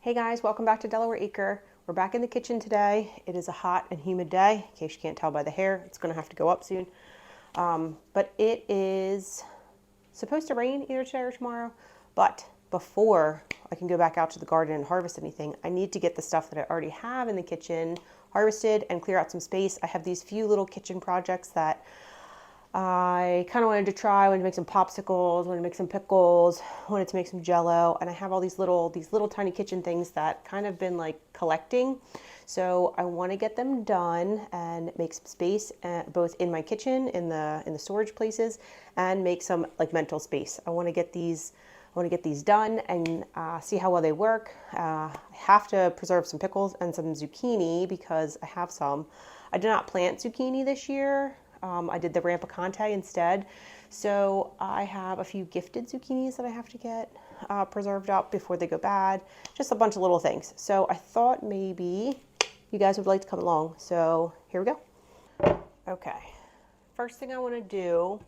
Hey guys, welcome back to Delaware Acre. We're back in the kitchen today. It is a hot and humid day. In case you can't tell by the hair, it's going to have to go up soon. But it is supposed to rain either today or tomorrow. But before I can go back out to the garden and harvest anything, I need to get the stuff that I already have in the kitchen harvested and clear out some space. I have these few little kitchen projects that I kind of wanted to try. I wanted to make some popsicles, wanted to make some pickles, wanted to make some jello, and I have all these little tiny kitchen things that kind of been like collecting. So I want to get them done and make some space, both in my kitchen, in the storage places, and make some like mental space. I want to get these done and see how well they work. I have to preserve some pickles and some zucchini because I have some. I did not plant zucchini this year. I did the Rampicante instead. So I have a few gifted zucchinis that I have to get preserved up before they go bad. Just a bunch of little things. So I thought maybe you guys would like to come along. So here we go. Okay. First thing I want to do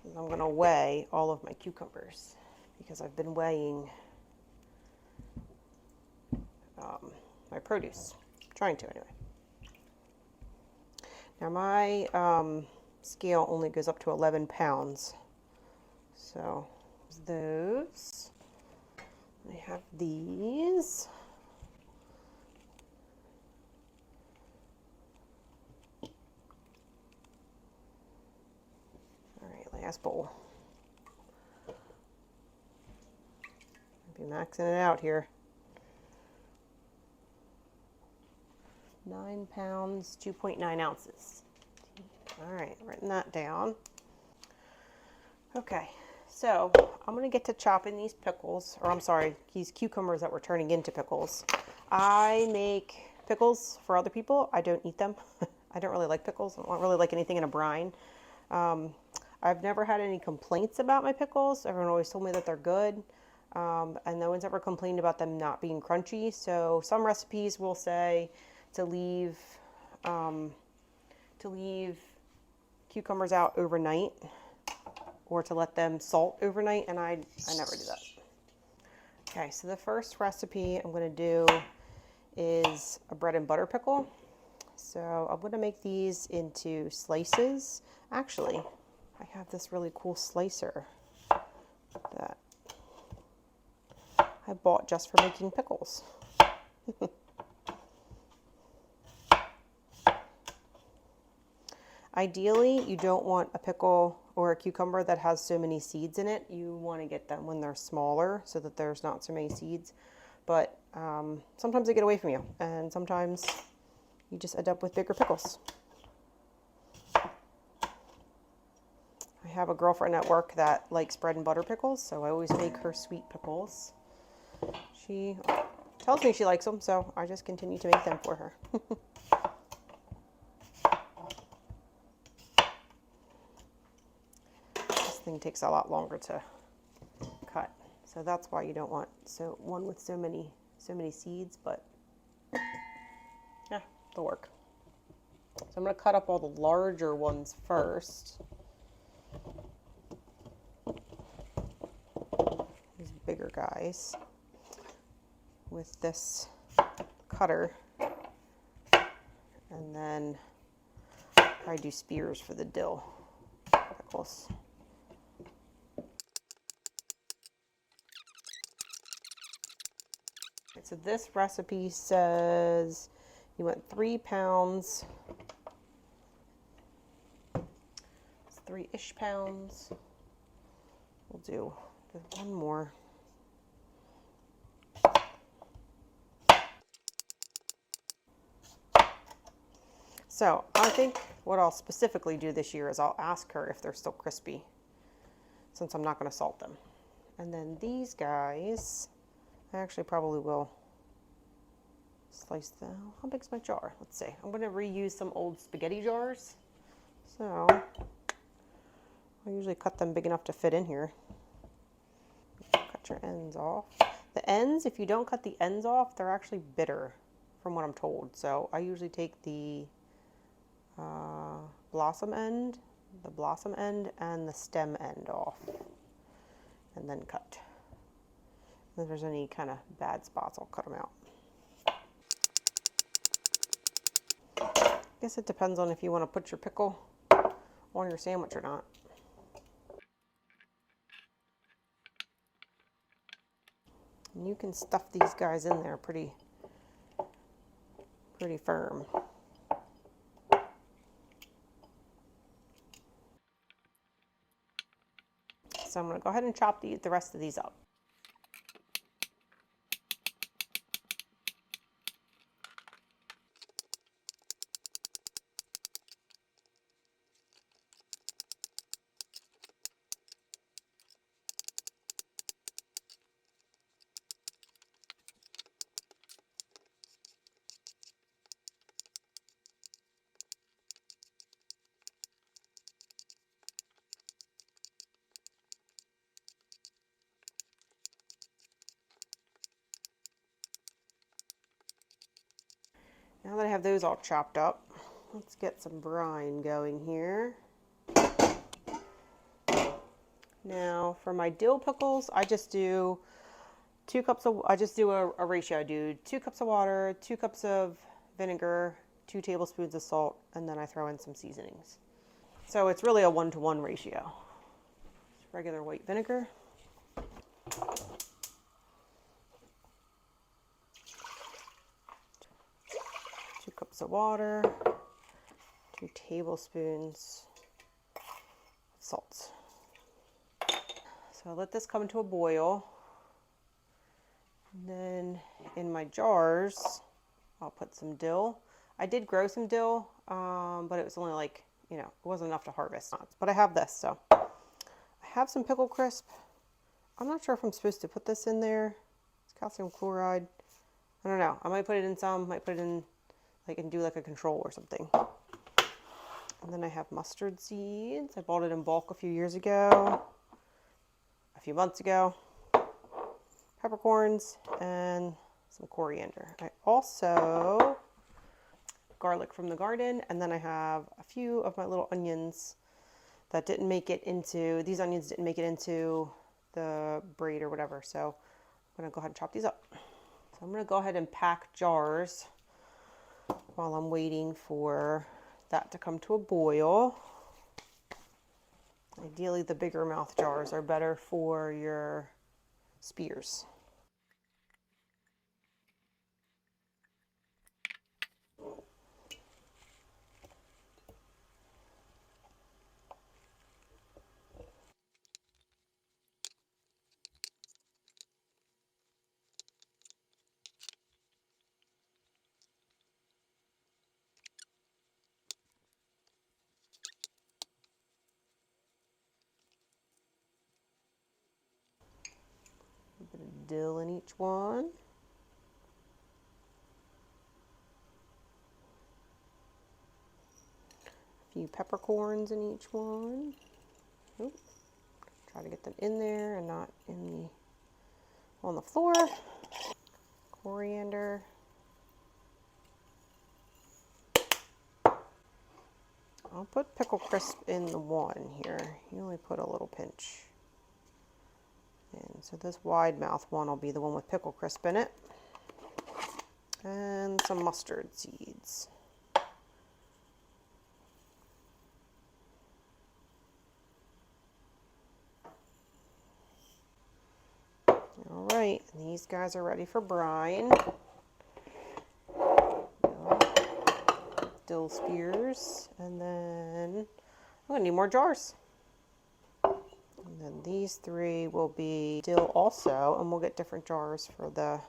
is I'm going to weigh all of my cucumbers because I've been weighing my produce. Trying to anyway. Now my scale only goes up to 11 pounds. So those. I have these. All right, last bowl. I'll be maxing it out here. 9 pounds, 2.9 ounces. All right, written that down. Okay, so I'm gonna get to chopping these pickles, or I'm sorry, these cucumbers that we're turning into pickles. I make pickles for other people. I don't eat them. I don't really like pickles. I don't really like anything in a brine. I've never had any complaints about my pickles. Everyone always told me that they're good. And no one's ever complained about them not being crunchy. So some recipes will say to leave cucumbers out overnight or to let them salt overnight, and I never do that. Okay, so the first recipe I'm going to do is a bread and butter pickle. So I'm going to make these into slices. Actually, I have this really cool slicer that I bought just for making pickles. Ideally, you don't want a pickle or a cucumber that has so many seeds in it. You want to get them when they're smaller so that there's not so many seeds. But sometimes they get away from you, and sometimes you just end up with bigger pickles. I have a girlfriend at work that likes bread and butter pickles, so I always make her sweet pickles. She tells me she likes them, so I just continue to make them for her. Thing takes a lot longer to cut, so that's why you don't want one with so many seeds, but yeah, they'll work. So I'm going to cut up all the larger ones first. These bigger guys with this cutter, and then I do spears for the dill pickles. So this recipe says you want 3 pounds. It's 3-ish pounds. We'll do one more. So I think what I'll specifically do this year is I'll ask her if they're still crispy, since I'm not going to salt them. And then these guys, I actually probably will slice them. How big's my jar? Let's see. I'm going to reuse some old spaghetti jars. So I usually cut them big enough to fit in here. Cut your ends off. The ends, if you don't cut the ends off, they're actually bitter from what I'm told. So I usually take the blossom end, and the stem end off, and then cut. If there's any kind of bad spots, I'll cut them out. I guess it depends on if you want to put your pickle on your sandwich or not. And you can stuff these guys in there pretty firm. So I'm going to go ahead and chop the rest of these up. Now that I have those all chopped up, let's get some brine going here. Now for my dill pickles, I just do 2 cups of, I just do a ratio. I do 2 cups of water, 2 cups of vinegar, 2 tablespoons of salt, and then I throw in some seasonings. So it's really a 1-to-1 ratio. Just regular white vinegar. 2 cups of water, 2 tablespoons of salt. So I'll let this come to a boil. And then in my jars, I'll put some dill. I did grow some dill, but it was only like, you know, it wasn't enough to harvest. But I have this, so. I have some pickle crisp. I'm not sure if I'm supposed to put this in there. It's calcium chloride. I don't know. I might put it in some, might put it in, like, and do like a control or something. And then I have mustard seeds. I bought it in bulk a few years ago, a few months ago. Peppercorns and some coriander. I also garlic from the garden, and then I have a few of my little onions that didn't make it into, these onions didn't make it into the braid or whatever, so I'm going to go ahead and chop these up. So I'm going to go ahead and pack jars while I'm waiting for that to come to a boil. Ideally, the bigger mouth jars are better for your spears. A bit of dill in each one. A few peppercorns in each one. Oop. Try to get them in there and not on the floor. Coriander. I'll put pickle crisp in the one here. You only put a little pinch. And so this wide mouth one will be the one with pickle crisp in it. And some mustard seeds. All right, and these guys are ready for brine. Dill spears, and then I'm gonna need more jars. And then these 3 will be dill also, and we'll get different jars for the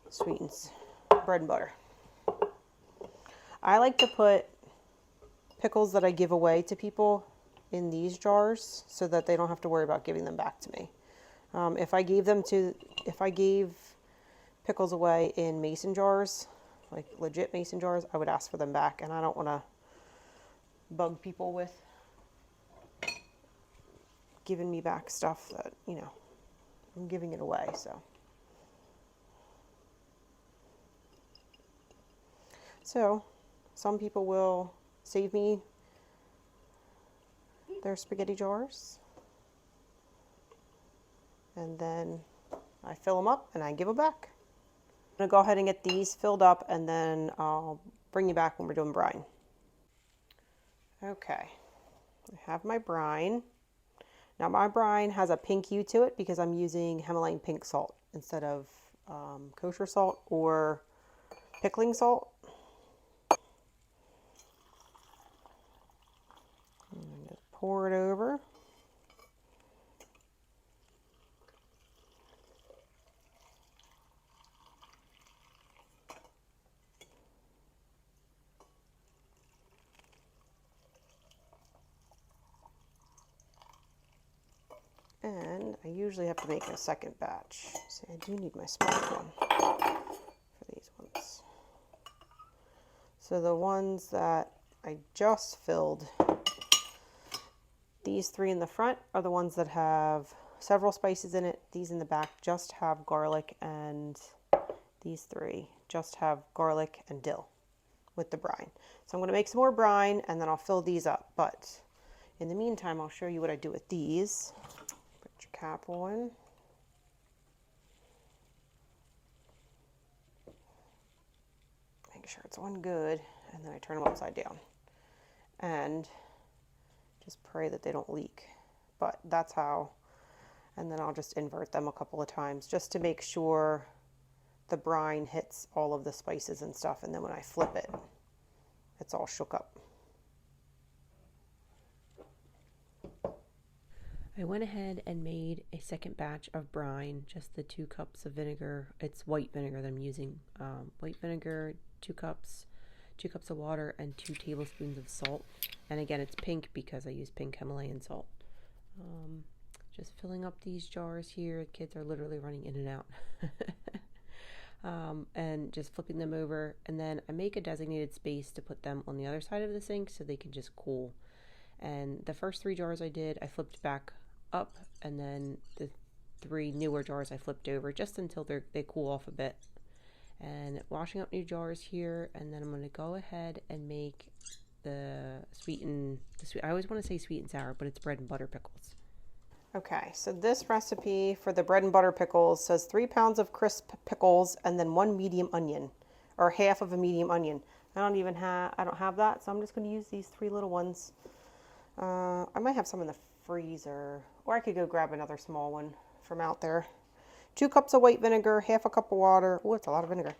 sweetens bread and butter. I like to put pickles that I give away to people in these jars so that they don't have to worry about giving them back to me. If I gave pickles away in mason jars, like legit mason jars, I would ask for them back, and I don't want to bug people with giving me back stuff that, you know, I'm giving it away, so. So, some people will save me their spaghetti jars, and then I fill them up and I give them back. I'm gonna go ahead and get these filled up and then I'll bring you back when we're doing brine. Okay, I have my brine. Now my brine has a pink hue to it because I'm using Himalayan pink salt instead of kosher salt or pickling salt. And just pour it over. And I usually have to make a second batch. See, I do need my smaller one for these ones. So the ones that I just filled, these three in the front are the ones that have several spices in it. These in the back just have garlic, and these three just have garlic and dill with the brine. So I'm going to make some more brine and then I'll fill these up. But in the meantime, I'll show you what I do with these. Put your cap on. Make sure it's on good, and then I turn them upside down. And just pray that they don't leak. But that's how. And then I'll just invert them a couple of times just to make sure the brine hits all of the spices and stuff. And then when I flip it, it's all shook up. I went ahead and made a second batch of brine, just the 2 cups of vinegar. It's white vinegar that I'm using. White vinegar, 2 cups of water, and 2 tablespoons of salt. And again, it's pink because I use pink Himalayan salt. Just filling up these jars here. Kids are literally running in and out. And just flipping them over. And then I make a designated space to put them on the other side of the sink so they can just cool. And the first 3 jars I did, I flipped back up, and then the 3 newer jars I flipped over just until they cool off a bit. And washing up new jars here, and then I'm going to go ahead and make I always want to say sweet and sour, but it's bread and butter pickles. Okay, so this recipe for the bread and butter pickles says 3 pounds of crisp pickles and then 1 medium onion, or half of a medium onion. I don't have that, so I'm just going to use these 3 little ones. I might have some in the freezer, or I could go grab another small one from out there. 2 cups of white vinegar, half a cup of water. Oh, it's a lot of vinegar.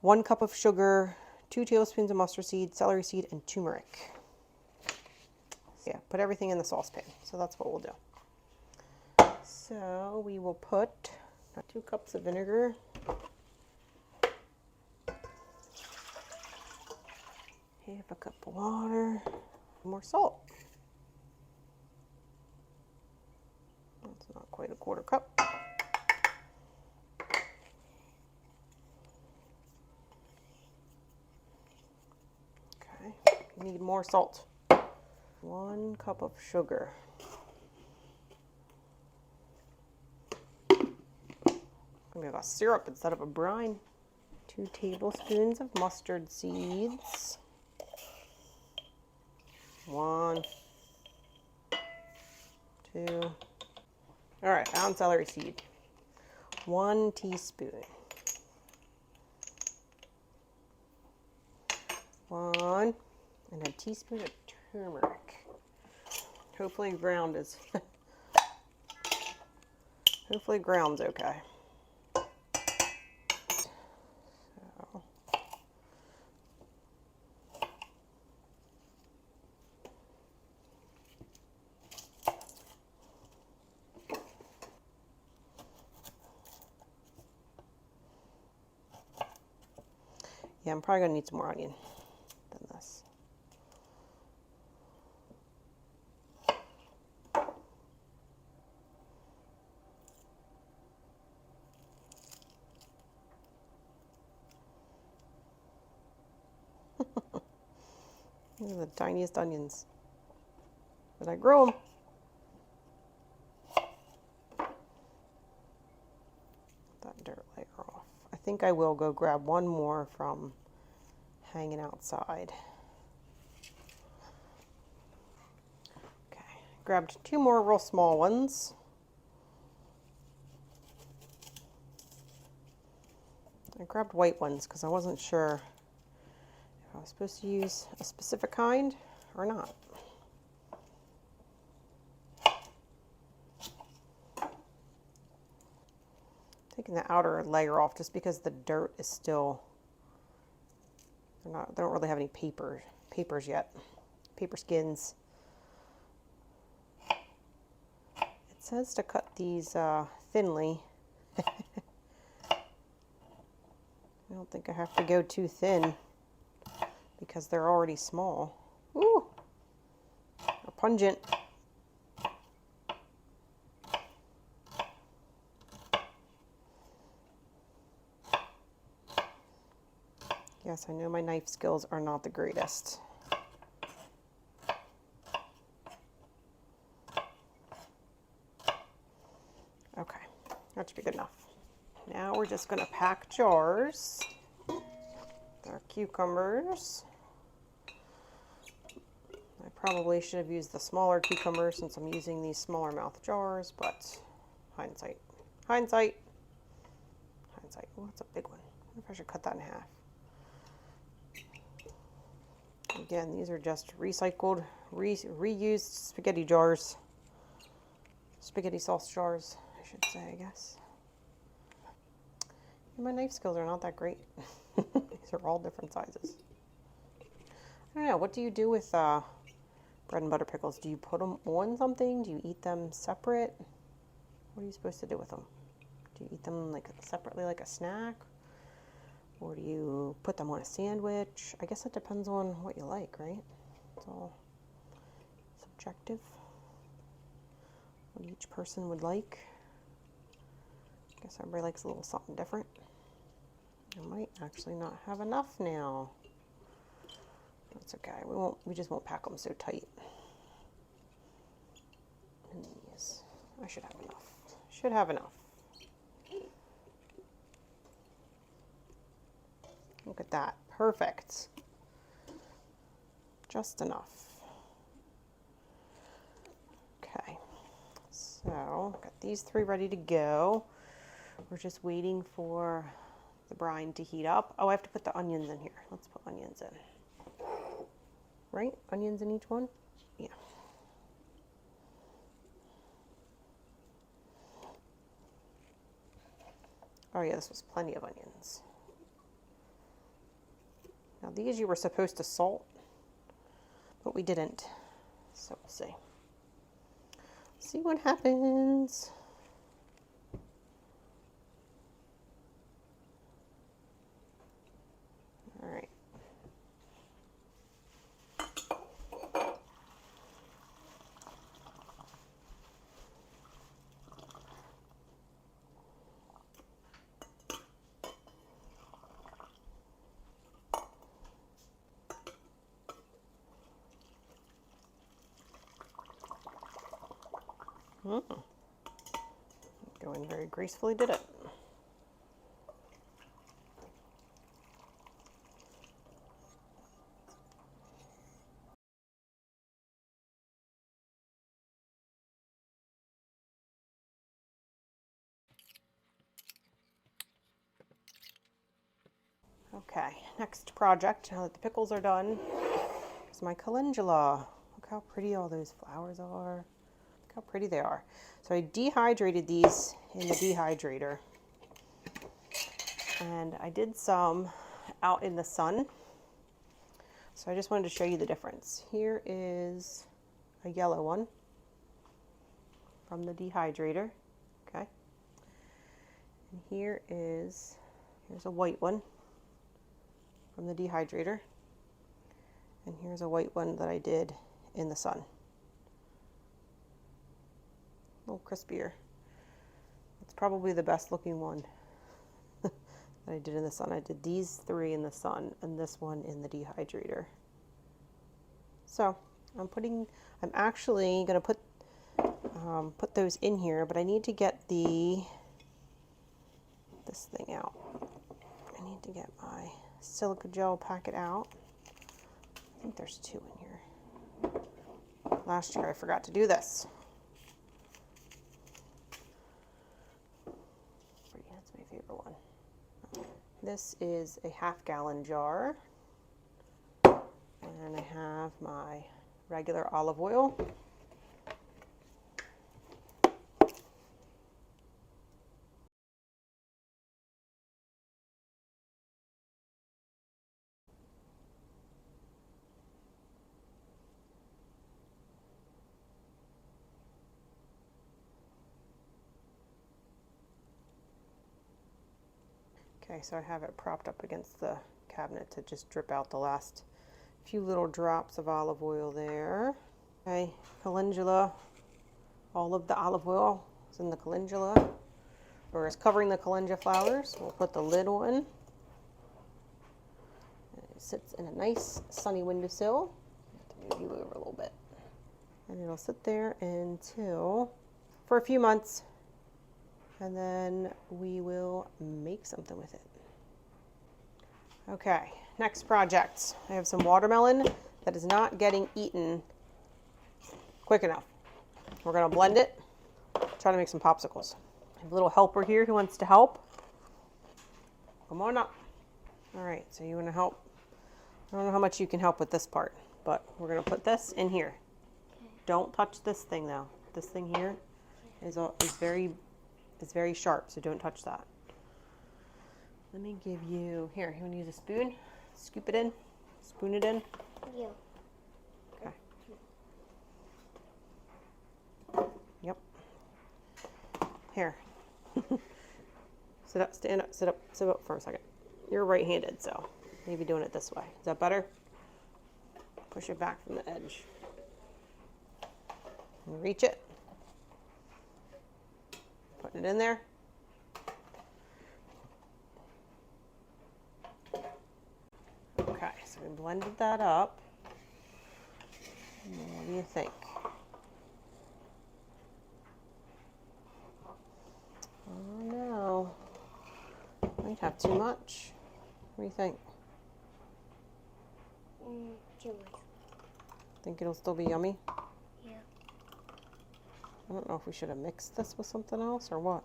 1 cup of sugar, 2 tablespoons of mustard seed, celery seed, and turmeric. Yeah, put everything in the saucepan. So that's what we'll do. So we will put 2 cups of vinegar. Half a cup of water. More salt. That's not quite a 1/4 cup. Okay, need more salt. 1 cup of sugar. I'm gonna make a syrup instead of a brine. 2 tablespoons of mustard seeds. 1, 2. All right, pound celery seed. 1 teaspoon. 1 and a teaspoon of turmeric. Hopefully ground is hopefully ground's okay. So. Yeah, I'm probably gonna need some more onion than this. These are the tiniest onions. But I grow them. That dirt layer off. I think I will go grab one more from hanging outside. Okay, grabbed 2 more real small ones. I grabbed white ones because I wasn't sure if I was supposed to use a specific kind or not. Taking the outer layer off just because the dirt is still, they don't really have any papers yet, paper skins. It says to cut these thinly. I don't think I have to go too thin because they're already small. Ooh, they're pungent. Yes, I know my knife skills are not the greatest. Okay, that should be good enough. Now we're just going to pack jars with our cucumbers. I probably should have used the smaller cucumbers since I'm using these smaller mouth jars, but hindsight. Hindsight. Hindsight. Oh, that's a big one. I wonder if I should cut that in half. Again, these are just recycled, reused spaghetti jars. Spaghetti sauce jars, I should say, I guess. And my knife skills are not that great. These are all different sizes. I don't know, what do you do with bread and butter pickles? Do you put them on something? Do you eat them separate? What are you supposed to do with them? Do you eat them like separately like a snack? Or do you put them on a sandwich? I guess it depends on what you like, right? It's all subjective. What each person would like. I guess everybody likes a little something different. I might actually not have enough now. That's okay. We just won't pack them so tight. And these, I should have enough. Should have enough. Look at that. Perfect. Just enough. Okay. So, got these three ready to go. We're just waiting for the brine to heat up. Oh, I have to put the onions in here. Let's put onions in. Right? Onions in each one? Yeah. Oh yeah, this was plenty of onions. Now these you were supposed to salt, but we didn't. So we'll see. See what happens. All right. Going very gracefully, did it? Okay, next project, now that the pickles are done, is my calendula. Look how pretty all those flowers are. Look how pretty they are. So I dehydrated these in the dehydrator. And I did some out in the sun. So I just wanted to show you the difference. Here is a yellow one from the dehydrator. Okay. And here's a white one from the dehydrator. And here's a white one that I did in the sun. A little crispier. It's probably the best looking one that I did in the sun. I did these three in the sun and this one in the dehydrator. So I'm actually going to put those in here, but I need to get this thing out. I need to get my silica gel packet out. I think there's two in here. Last year I forgot to do this. That's my favorite one. This is a 1/2 gallon jar, and I have my regular olive oil. Okay, so I have it propped up against the cabinet to just drip out the last few little drops of olive oil there. Okay, calendula. All of the olive oil is in the calendula, or is covering the calendula flowers. We'll put the lid on. It sits in a nice sunny windowsill. I have to move you over a little bit. And it'll sit there for a few months, and then we will make something with it. Okay, next project. I have some watermelon that is not getting eaten quick enough. We're gonna blend it, try to make some popsicles. I have a little helper here who wants to help. Come on up. All right, so you wanna help? I don't know how much you can help with this part, but we're gonna put this in here. Okay. Don't touch this thing though. This thing here is very sharp, so don't touch that. Let me give you, here, you wanna use a spoon? Scoop it in, spoon it in. Yeah. Okay. Yep. Here. Sit up, stand up, sit up for a second. You're right-handed, so maybe doing it this way. Is that better? Push it back from the edge. And reach it. Putting it in there. Okay, so we blended that up. What do you think? Oh no, might have too much. What do you think? Too much. Think it'll still be yummy? Yeah. I don't know if we should have mixed this with something else or what.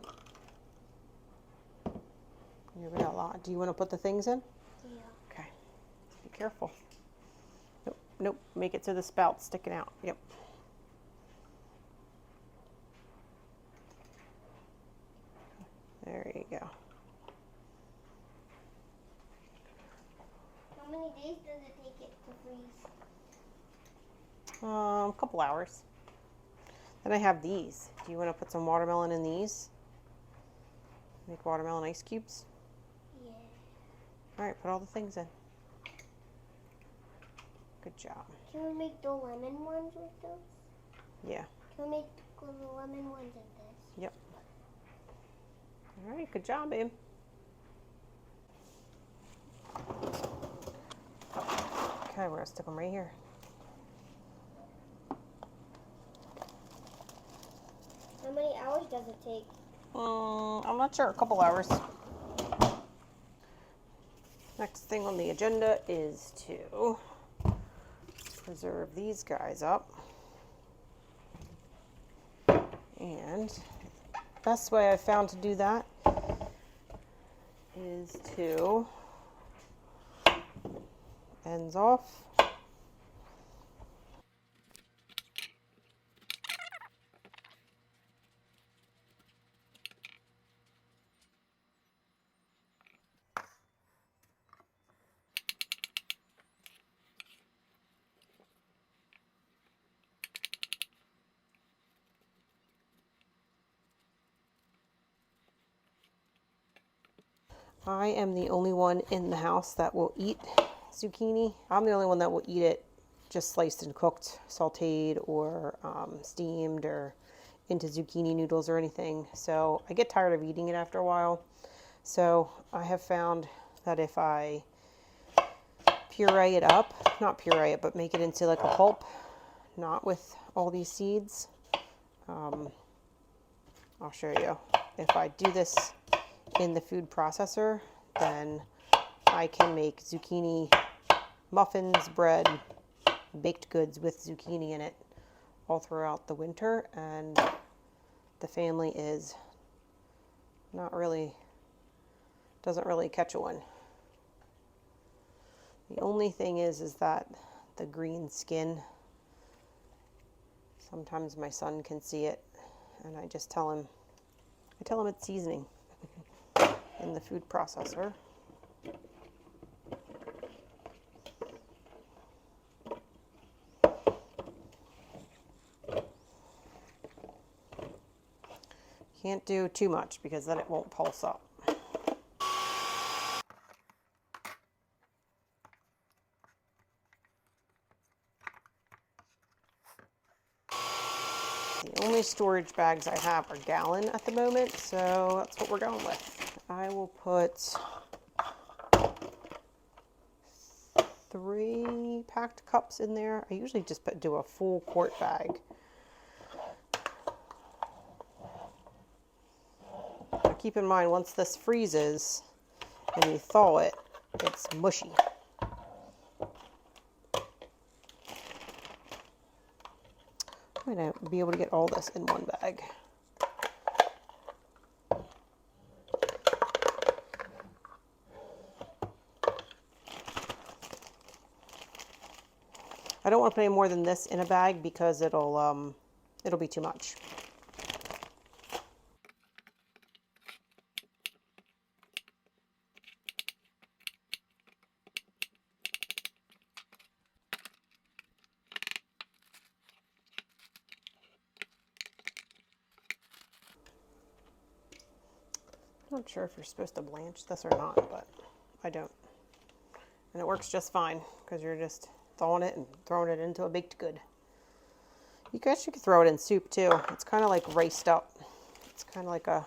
Here we got a lot. Do you want to put the things in? Yeah. Okay. Be careful. Nope, nope. Make it so the spout's sticking out. Yep. There you go. How many days does it take it to freeze? A couple hours. Then I have these. Do you want to put some watermelon in these? Make watermelon ice cubes? Yeah. All right, put all the things in. Good job. Can we make the lemon ones with those? Yeah. Can we make the lemon ones in this? Yep. All right, good job, babe. Okay, we're gonna stick them right here. How many hours does it take? I'm not sure, a couple hours. Next thing on the agenda is to preserve these guys up. And best way I've found to do that is to ends off. I am the only one in the house that will eat zucchini. I'm the only one that will eat it just sliced and cooked, sauteed, or steamed, or into zucchini noodles or anything. So I get tired of eating it after a while. So I have found that if I puree it up, not puree it, but make it into like a pulp, not with all these seeds. I'll show you. If I do this in the food processor, then I can make zucchini muffins, bread, baked goods with zucchini in it all throughout the winter, and the family is not really Doesn't really catch a one. The only thing is that the green skin, sometimes my son can see it, and I just tell him, it's seasoning in the food processor. Can't do too much because then it won't pulse up. The only storage bags I have are gallon at the moment, so that's what we're going with. I will put 3 packed cups in there. I usually just do a full quart bag. Now keep in mind, once this freezes and you thaw it, it's mushy. I'm going to be able to get all this in one bag. I don't want to put any more than this in a bag because it'll be too much. I'm not sure if you're supposed to blanch this or not, but I don't. And it works just fine because you're just thawing it and throwing it into a baked good. You could throw it in soup too. It's kind of like riced up. It's kind of like a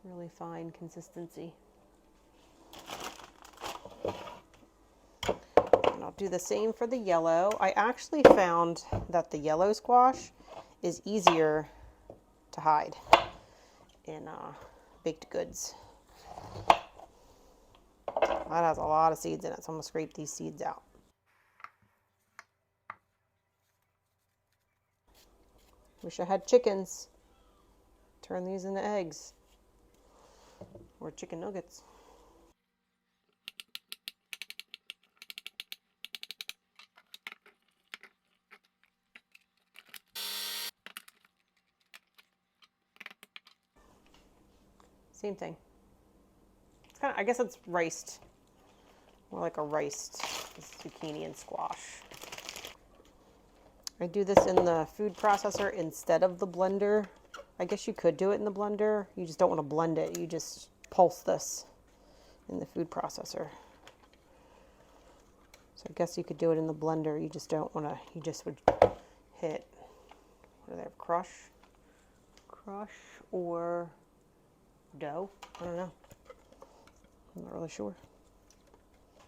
really fine consistency. And I'll do the same for the yellow. I actually found that the yellow squash is easier to hide in baked goods. That has a lot of seeds in it, so I'm going to scrape these seeds out. Wish I had chickens. Turn these into eggs. Or chicken nuggets. Same thing. It's kind of, I guess it's riced. More like a riced zucchini and squash. I do this in the food processor instead of the blender. I guess you could do it in the blender. You just don't want to blend it. You just pulse this in the food processor. So I guess you could do it in the blender. You just don't want to, you just would hit, what do they have, crush or dough? I don't know. I'm not really sure.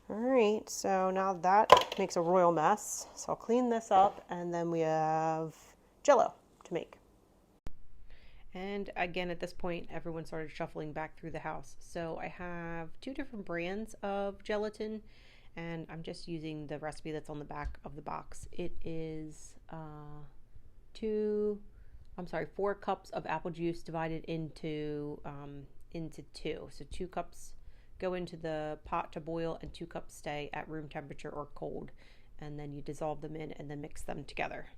All right, so now that makes a royal mess. So I'll clean this up and then we have Jell-O to make. And again, at this point, everyone started shuffling back through the house. So I have 2 different brands of gelatin, and I'm just using the recipe that's on the back of the box. It is 4 cups of apple juice divided into 2. So 2 cups go into the pot to boil and 2 cups stay at room temperature or cold. And then you dissolve them in and then mix them together.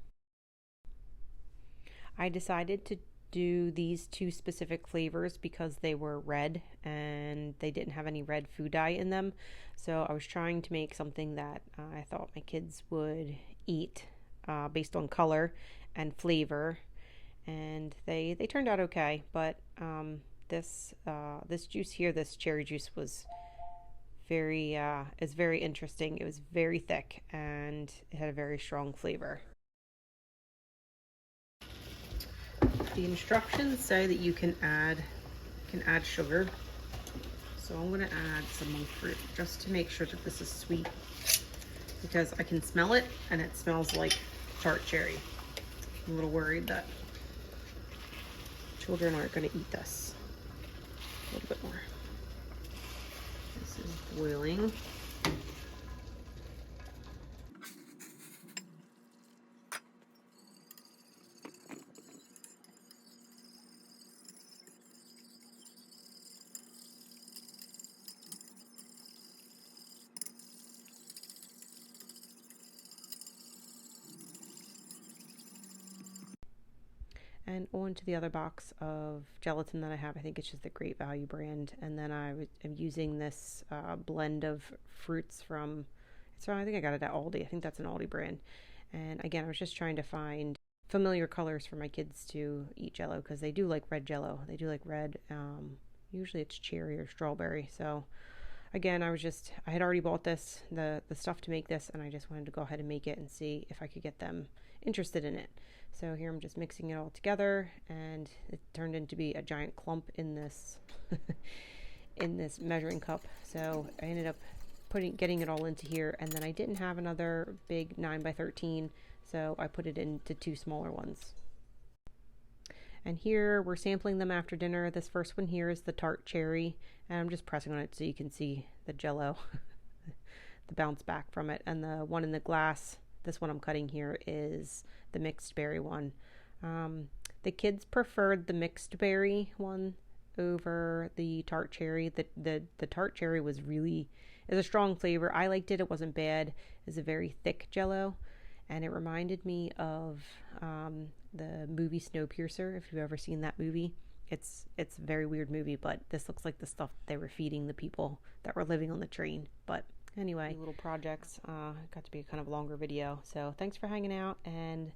I decided to do these 2 specific flavors because they were red and they didn't have any red food dye in them. So I was trying to make something that I thought my kids would eat based on color and flavor. And they turned out okay, but this juice here, this cherry juice, was very interesting. It was very thick and it had a very strong flavor. The instructions say that you can add sugar. So I'm going to add some monk fruit just to make sure that this is sweet, because I can smell it and it smells like tart cherry. I'm a little worried that children aren't going to eat this. A little bit more. This is boiling. and on to the other box of gelatin that I have. I think it's just the Great Value brand. And then am using this blend of fruits from, I think I got it at Aldi. I think that's an Aldi brand. And again, I was just trying to find familiar colors for my kids to eat Jello, because they do like red Jello. They do like red. Usually it's cherry or strawberry. So again, I had already bought this, the stuff to make this, and I just wanted to go ahead and make it and see if I could get them interested in it. So here I'm just mixing it all together, and it turned into be a giant clump in this in this measuring cup. So I ended up getting it all into here, and then I didn't have another big 9x13, so I put it into 2 smaller ones. And here we're sampling them after dinner. This first one here is the tart cherry, and I'm just pressing on it so you can see the Jello, the bounce back from it. And the one in the glass, this one I'm cutting here, is the mixed berry one. The kids preferred the mixed berry one over the tart cherry. The tart cherry is a strong flavor. I liked it. It wasn't bad. It's a very thick Jello, and it reminded me of the movie Snowpiercer, if you've ever seen that movie. It's a very weird movie, but this looks like the stuff they were feeding the people that were living on the train. But anyway, little projects. Got to be a kind of longer video. So thanks for hanging out, and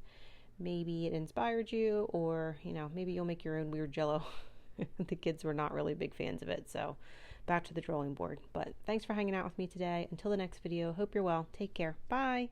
maybe it inspired you, or maybe you'll make your own weird Jello. The kids were not really big fans of it, so back to the drawing board. But thanks for hanging out with me today. Until the next video, hope you're well. Take care. Bye.